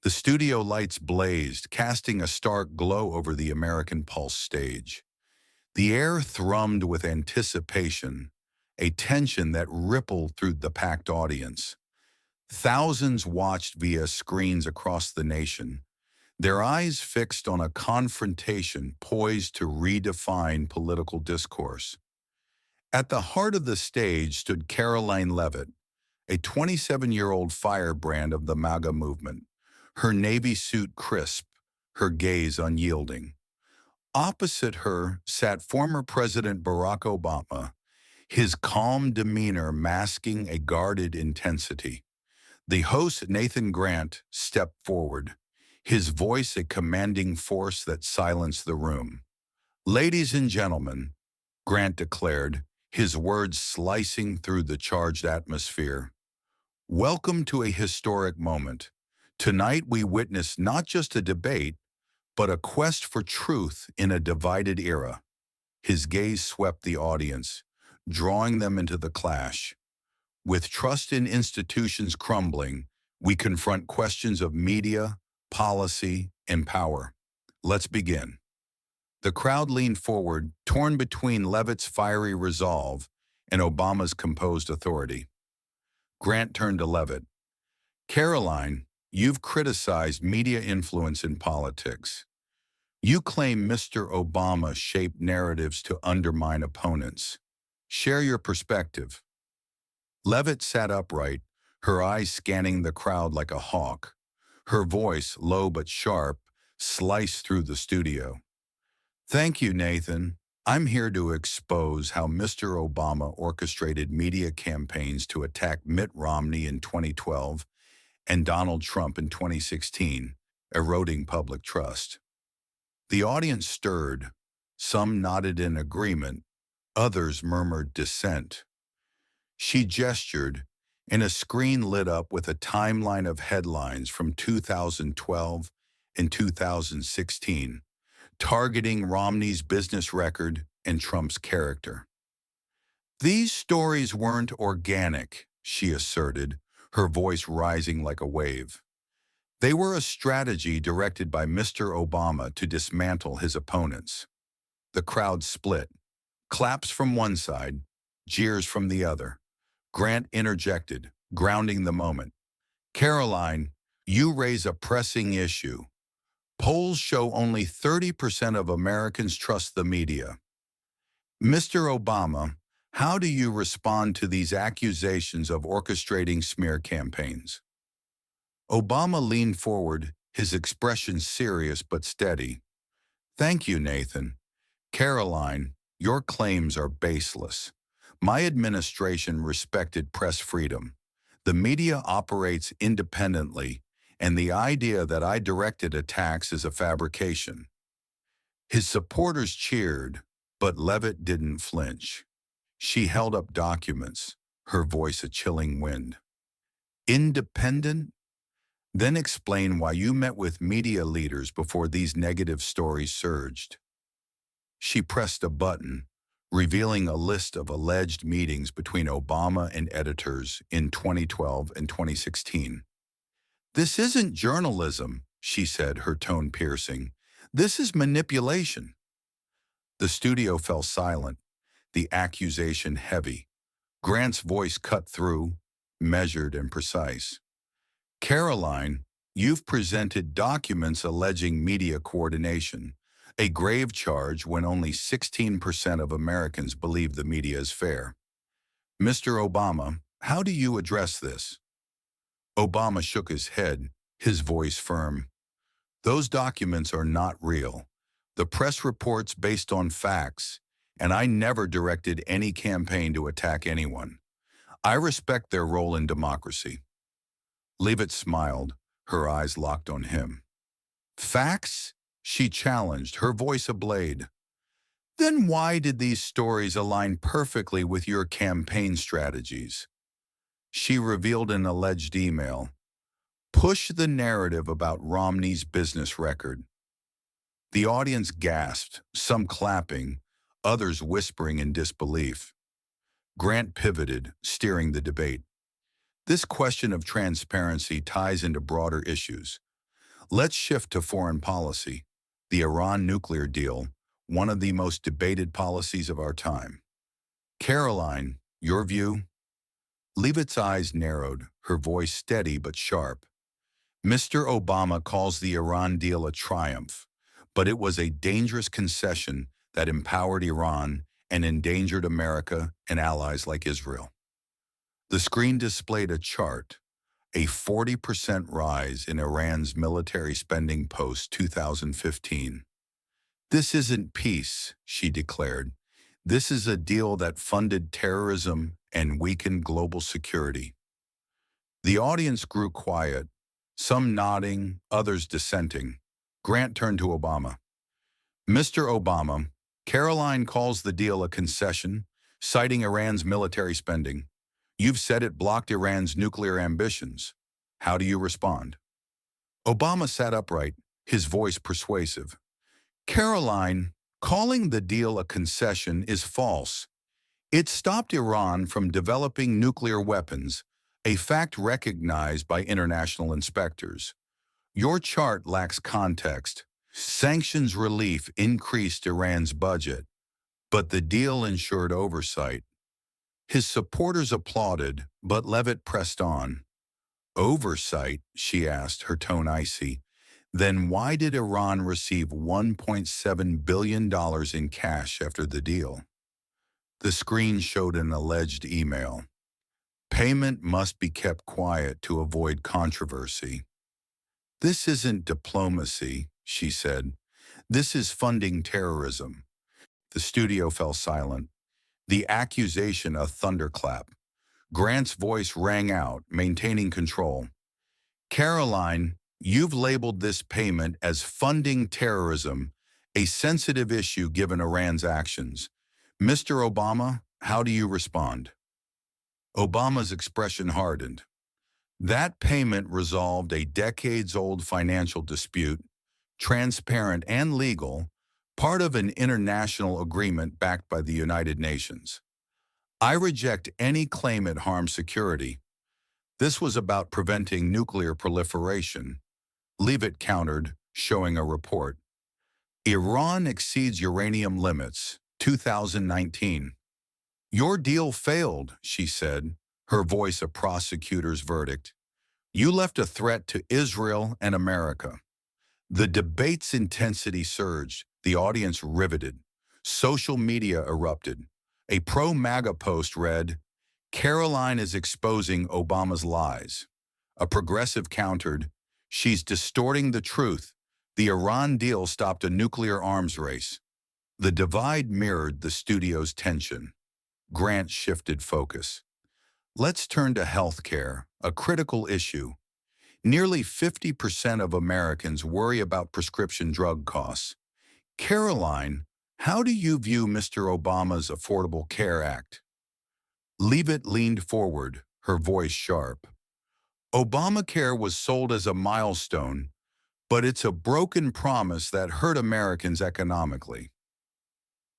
The studio lights blazed, casting a stark glow over the American Pulse stage. The air thrummed with anticipation, a tension that rippled through the packed audience. Thousands watched via screens across the nation, their eyes fixed on a confrontation poised to redefine political discourse. At the heart of the stage stood Karoline Leavitt, a 27-year-old firebrand of the MAGA movement, her navy suit crisp, her gaze unyielding. Opposite her sat former President Barack Obama, his calm demeanor masking a guarded intensity. The host, Nathan Grant, stepped forward, his voice a commanding force that silenced the room. "Ladies and gentlemen," Grant declared, his words slicing through the charged atmosphere, "welcome to a historic moment. Tonight we witness not just a debate, but a quest for truth in a divided era." His gaze swept the audience, drawing them into the clash. With trust in institutions crumbling, we confront questions of media, policy, and power. Let's begin. The crowd leaned forward, torn between Leavitt's fiery resolve and Obama's composed authority. Grant turned to Leavitt. "Karoline, you've criticized media influence in politics. You claim Mr. Obama shaped narratives to undermine opponents. Share your perspective." Leavitt sat upright, her eyes scanning the crowd like a hawk. Her voice, low but sharp, sliced through the studio. "Thank you, Nathan. I'm here to expose how Mr. Obama orchestrated media campaigns to attack Mitt Romney in 2012 and Donald Trump in 2016, eroding public trust." The audience stirred. Some nodded in agreement, others murmured dissent. She gestured, and a screen lit up with a timeline of headlines from 2012 and 2016, targeting Romney's business record and Trump's character. "These stories weren't organic," she asserted, her voice rising like a wave. "They were a strategy directed by Mr. Obama to dismantle his opponents." The crowd split. Claps from one side, jeers from the other. Grant interjected, grounding the moment. "Karoline, you raise a pressing issue. Polls show only 30% of Americans trust the media. Mr. Obama, how do you respond to these accusations of orchestrating smear campaigns?" Obama leaned forward, his expression serious but steady. "Thank you, Nathan. Karoline, your claims are baseless. My administration respected press freedom. The media operates independently, and the idea that I directed attacks is a fabrication." His supporters cheered, but Leavitt didn't flinch. She held up documents, her voice a chilling wind. "Independent? Then explain why you met with media leaders before these negative stories surged." She pressed a button, revealing a list of alleged meetings between Obama and editors in 2012 and 2016. "This isn't journalism," she said, her tone piercing. "This is manipulation." The studio fell silent, the accusation heavy. Grant's voice cut through, measured and precise. "Karoline, you've presented documents alleging media coordination, a grave charge when only 16% of Americans believe the media is fair. Mr. Obama, how do you address this?" Obama shook his head, his voice firm. "Those documents are not real. The press reports based on facts, and I never directed any campaign to attack anyone. I respect their role in democracy." Leavitt smiled, her eyes locked on him. "Facts?" she challenged, her voice ablade. "Then why did these stories align perfectly with your campaign strategies?" She revealed an alleged email. "Push the narrative about Romney's business record." The audience gasped, some clapping, others whispering in disbelief. Grant pivoted, steering the debate. "This question of transparency ties into broader issues. Let's shift to foreign policy. The Iran nuclear deal, one of the most debated policies of our time. Karoline, your view? Leavitt's eyes narrowed, her voice steady but sharp. Mr. Obama calls the Iran deal a triumph, but it was a dangerous concession that empowered Iran and endangered America and allies like Israel. The screen displayed a chart, a 40% rise in Iran's military spending post-2015. This isn't peace, she declared. This is a deal that funded terrorism and weakened global security. The audience grew quiet, some nodding, others dissenting. Grant turned to Obama. Mr. Obama, Karoline calls the deal a concession, citing Iran's military spending. You've said it blocked Iran's nuclear ambitions. How do you respond? Obama sat upright, his voice persuasive. Karoline, calling the deal a concession is false. It stopped Iran from developing nuclear weapons, a fact recognized by international inspectors. Your chart lacks context. Sanctions relief increased Iran's budget, but the deal ensured oversight. His supporters applauded, but Leavitt pressed on. Oversight, she asked, her tone icy. Then why did Iran receive $1.7 billion in cash after the deal? The screen showed an alleged email. Payment must be kept quiet to avoid controversy. This isn't diplomacy, she said. This is funding terrorism. The studio fell silent. The accusation a thunderclap. Grant's voice rang out, maintaining control. Karoline, you've labeled this payment as funding terrorism, a sensitive issue given Iran's actions. Mr. Obama, how do you respond? Obama's expression hardened. That payment resolved a decades-old financial dispute, transparent and legal, part of an international agreement backed by the United Nations. I reject any claim it harms security. This was about preventing nuclear proliferation. Leavitt countered, showing a report. Iran exceeds uranium limits, 2019. Your deal failed, she said, her voice a prosecutor's verdict. You left a threat to Israel and America. The debate's intensity surged, the audience riveted. Social media erupted. A pro-MAGA post read, Karoline is exposing Obama's lies. A progressive countered, she's distorting the truth. The Iran deal stopped a nuclear arms race. The divide mirrored the studio's tension. Grant shifted focus. Let's turn to healthcare, a critical issue. Nearly 50% of Americans worry about prescription drug costs. Karoline, how do you view Mr. Obama's Affordable Care Act? Leavitt leaned forward, her voice sharp. Obamacare was sold as a milestone, but it's a broken promise that hurt Americans economically.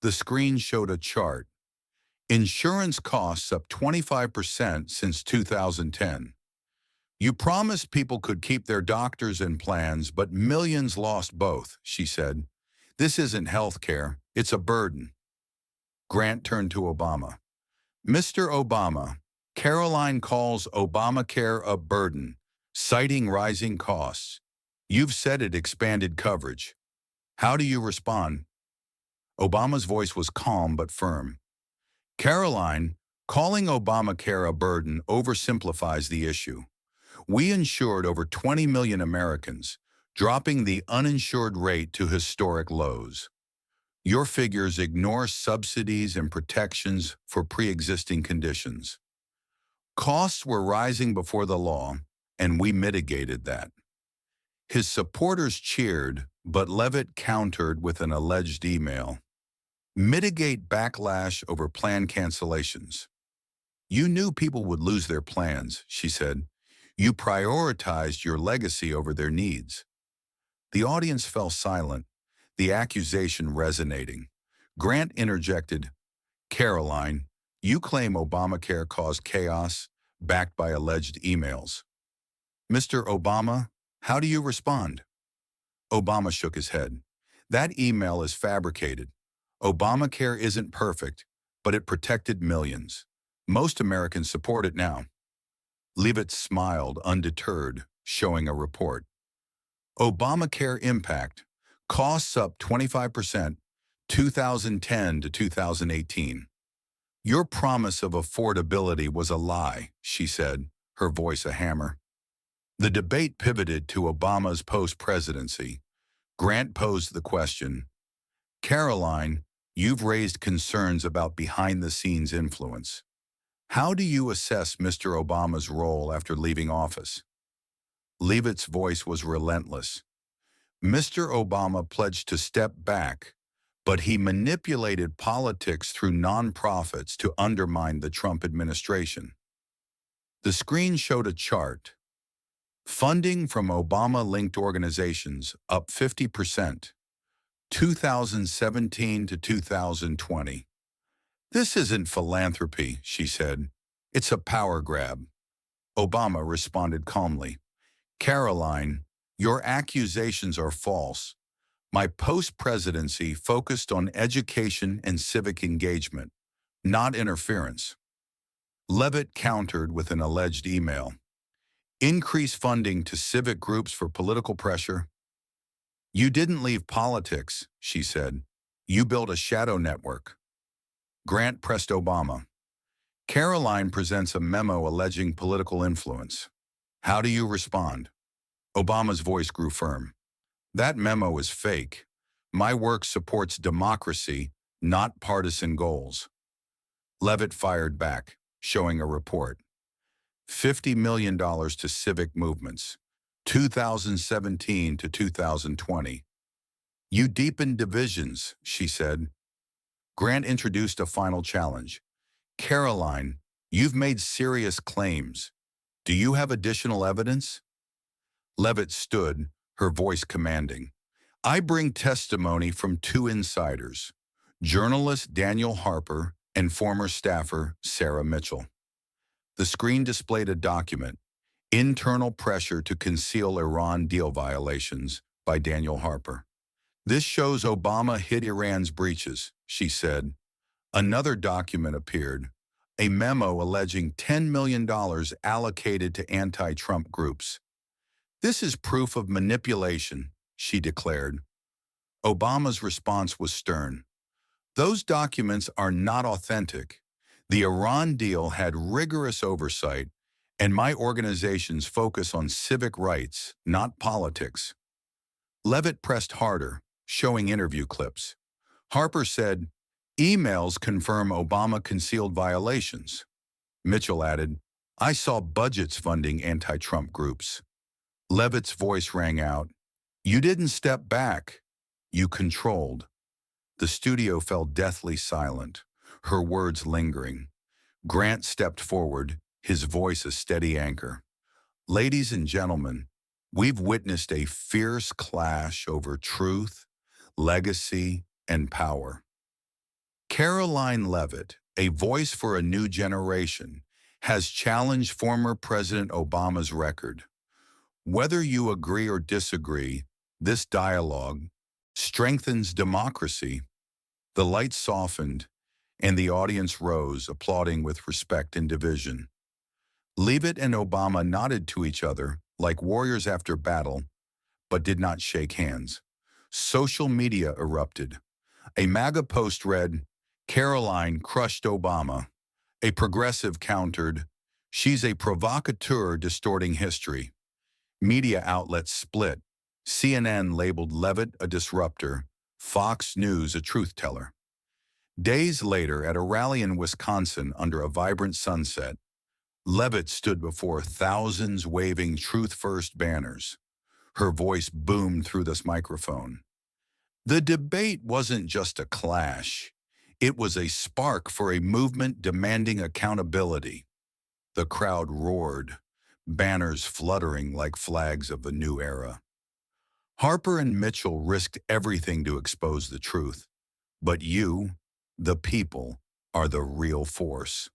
The screen showed a chart. Insurance costs up 25% since 2010. You promised people could keep their doctors and plans, but millions lost both, she said. This isn't health care, it's a burden. Grant turned to Obama. Mr. Obama, Karoline calls Obamacare a burden, citing rising costs. You've said it expanded coverage. How do you respond? Obama's voice was calm but firm. Karoline, calling Obamacare a burden oversimplifies the issue. We insured over 20 million Americans, dropping the uninsured rate to historic lows. Your figures ignore subsidies and protections for pre-existing conditions. Costs were rising before the law, and we mitigated that. His supporters cheered, but Leavitt countered with an alleged email. Mitigate backlash over plan cancellations. You knew people would lose their plans, she said. You prioritized your legacy over their needs. The audience fell silent, the accusation resonating. Grant interjected, Karoline, you claim Obamacare caused chaos, backed by alleged emails. Mr. Obama, how do you respond? Obama shook his head. That email is fabricated. Obamacare isn't perfect, but it protected millions. Most Americans support it now. Leavitt smiled, undeterred, showing a report. Obamacare impact. Costs up 25%, 2010 to 2018. Your promise of affordability was a lie, she said, her voice a hammer. The debate pivoted to Obama's post-presidency. Grant posed the question, Karoline, you've raised concerns about behind-the-scenes influence. How do you assess Mr. Obama's role after leaving office? Leavitt's voice was relentless. Mr. Obama pledged to step back, but he manipulated politics through nonprofits to undermine the Trump administration. The screen showed a chart. Funding from Obama-linked organizations up 50%, 2017 to 2020. This isn't philanthropy, she said. It's a power grab. Obama responded calmly. Karoline, your accusations are false. My post-presidency focused on education and civic engagement, not interference. Leavitt countered with an alleged email. Increase funding to civic groups for political pressure. You didn't leave politics, she said. You built a shadow network. Grant pressed Obama. Karoline presents a memo alleging political influence. How do you respond? Obama's voice grew firm. That memo is fake. My work supports democracy, not partisan goals. Leavitt fired back, showing a report. $50 million to civic movements, 2017 to 2020. You deepened divisions, she said. Grant introduced a final challenge. Karoline, you've made serious claims. Do you have additional evidence? Leavitt stood, her voice commanding. I bring testimony from two insiders, journalist Daniel Harper and former staffer Sarah Mitchell. The screen displayed a document, Internal Pressure to Conceal Iran Deal Violations by Daniel Harper. This shows Obama hid Iran's breaches, she said. Another document appeared, a memo alleging $10 million allocated to anti-Trump groups. This is proof of manipulation, she declared. Obama's response was stern. Those documents are not authentic. The Iran deal had rigorous oversight, and my organization's focus on civic rights, not politics. Leavitt pressed harder, showing interview clips. Harper said, emails confirm Obama concealed violations. Mitchell added, I saw budgets funding anti-Trump groups. Leavitt's voice rang out. You didn't step back. You controlled. The studio fell deathly silent, her words lingering. Grant stepped forward, his voice a steady anchor. Ladies and gentlemen, we've witnessed a fierce clash over truth, legacy, and power. Karoline Leavitt, a voice for a new generation, has challenged former President Obama's record. Whether you agree or disagree, this dialogue strengthens democracy. The lights softened, and the audience rose, applauding with respect and division. Leavitt and Obama nodded to each other like warriors after battle, but did not shake hands. Social media erupted. A MAGA post read, Karoline crushed Obama. A progressive countered, she's a provocateur distorting history. Media outlets split. CNN labeled Leavitt a disruptor, Fox News a truth-teller. Days later, at a rally in Wisconsin under a vibrant sunset, Leavitt stood before thousands waving Truth First banners. Her voice boomed through this microphone. The debate wasn't just a clash. It was a spark for a movement demanding accountability. The crowd roared, banners fluttering like flags of a new era. Harper and Mitchell risked everything to expose the truth. But you, the people, are the real force.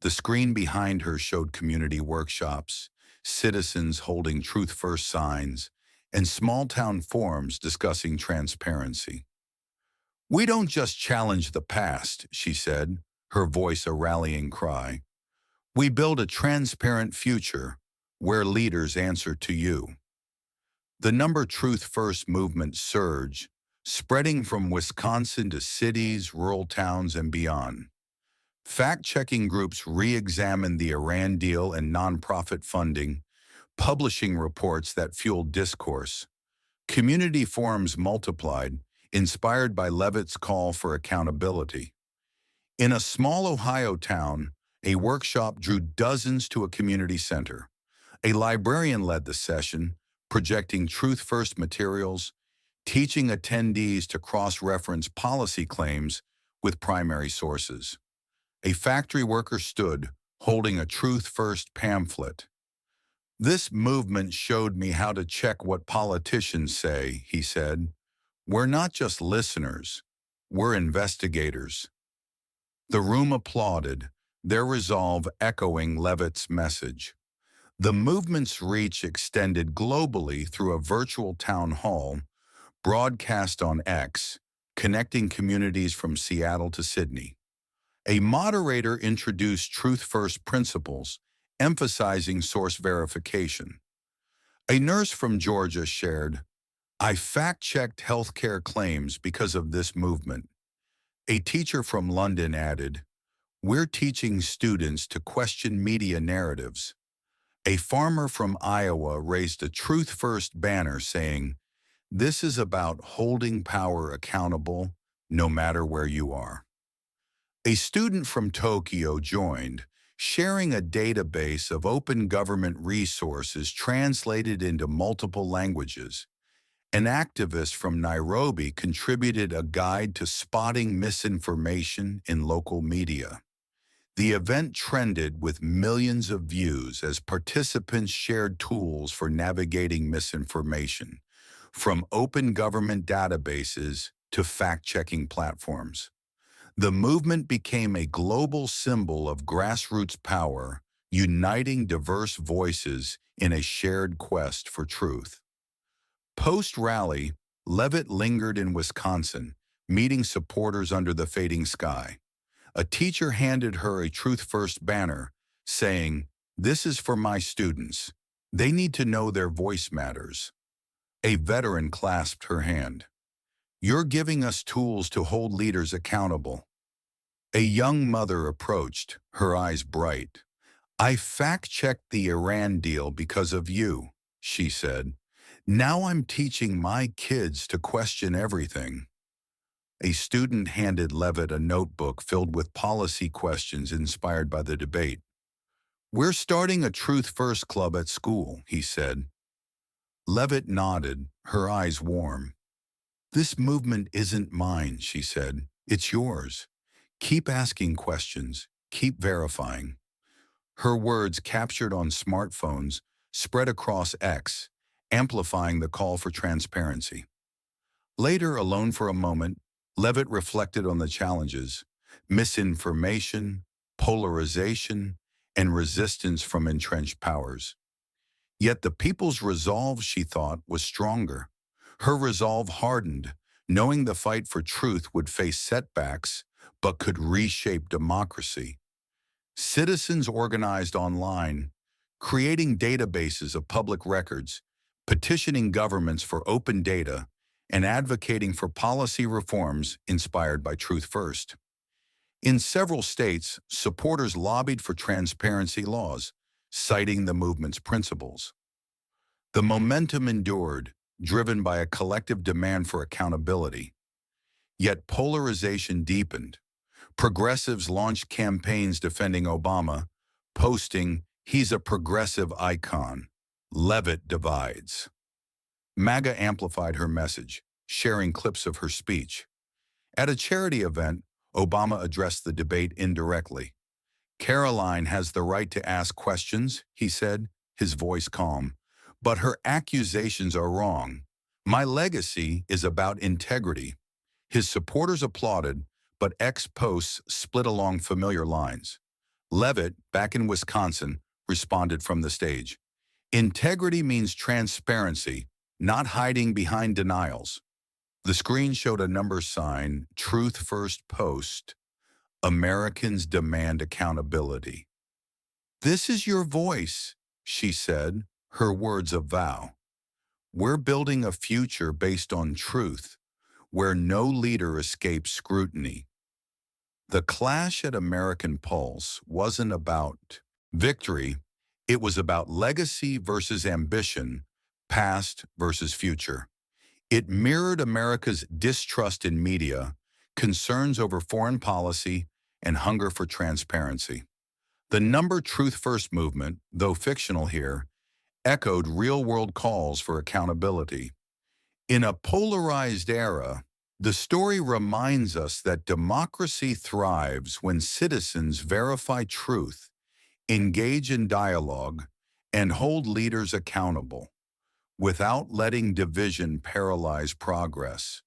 The screen behind her showed community workshops, citizens holding Truth First signs, and small-town forums discussing transparency. "We don't just challenge the past," she said, her voice a rallying cry. "We build a transparent future where leaders answer to you." The number Truth First movement surged, spreading from Wisconsin to cities, rural towns, and beyond. Fact-checking groups re-examined the Iran deal and nonprofit funding, publishing reports that fueled discourse. Community forums multiplied, inspired by Leavitt's call for accountability. In a small Ohio town, a workshop drew dozens to a community center. A librarian led the session, projecting Truth First materials, teaching attendees to cross-reference policy claims with primary sources. A factory worker stood, holding a Truth First pamphlet. "This movement showed me how to check what politicians say," he said. "We're not just listeners, we're investigators." The room applauded, their resolve echoing Leavitt's message. The movement's reach extended globally through a virtual town hall, broadcast on X, connecting communities from Seattle to Sydney. A moderator introduced Truth First principles, emphasizing source verification. A nurse from Georgia shared, "I fact-checked healthcare claims because of this movement." A teacher from London added, "We're teaching students to question media narratives." A farmer from Iowa raised a Truth First banner saying, "This is about holding power accountable, no matter where you are." A student from Tokyo joined, sharing a database of open government resources translated into multiple languages. An activist from Nairobi contributed a guide to spotting misinformation in local media. The event trended with millions of views as participants shared tools for navigating misinformation, from open government databases to fact-checking platforms. The movement became a global symbol of grassroots power, uniting diverse voices in a shared quest for truth. Post-rally, Leavitt lingered in Wisconsin, meeting supporters under the fading sky. A teacher handed her a Truth First banner, saying, "This is for my students. They need to know their voice matters." A veteran clasped her hand. "You're giving us tools to hold leaders accountable." A young mother approached, her eyes bright. "I fact-checked the Iran deal because of you," she said. "Now I'm teaching my kids to question everything." A student handed Leavitt a notebook filled with policy questions inspired by the debate. "We're starting a Truth First club at school," he said. Leavitt nodded, her eyes warm. "This movement isn't mine," she said. "It's yours. Keep asking questions. Keep verifying." Her words, captured on smartphones, spread across X, amplifying the call for transparency. Later, alone for a moment, Leavitt reflected on the challenges: misinformation, polarization, and resistance from entrenched powers. Yet the people's resolve, she thought, was stronger. Her resolve hardened, knowing the fight for truth would face setbacks, but could reshape democracy. Citizens organized online, creating databases of public records, petitioning governments for open data, and advocating for policy reforms inspired by Truth First. In several states, supporters lobbied for transparency laws, citing the movement's principles. The momentum endured, driven by a collective demand for accountability. Yet polarization deepened. Progressives launched campaigns defending Obama, posting, "He's a progressive icon. Leavitt divides." MAGA amplified her message, sharing clips of her speech. At a charity event, Obama addressed the debate indirectly. "Karoline has the right to ask questions," he said, his voice calm. "But her accusations are wrong. My legacy is about integrity." His supporters applauded, but X posts split along familiar lines. Leavitt, back in Wisconsin, responded from the stage. "Integrity means transparency, not hiding behind denials. The screen showed a number sign, Truth First Post, Americans Demand Accountability. "This is your voice," she said, her words a vow. "We're building a future based on truth, where no leader escapes scrutiny." The clash at American Pulse wasn't about victory, it was about legacy versus ambition, past versus future. It mirrored America's distrust in media, concerns over foreign policy, and hunger for transparency. The Number Truth First movement, though fictional here, echoed real-world calls for accountability. In a polarized era, the story reminds us that democracy thrives when citizens verify truth, engage in dialogue, and hold leaders accountable, without letting division paralyze progress.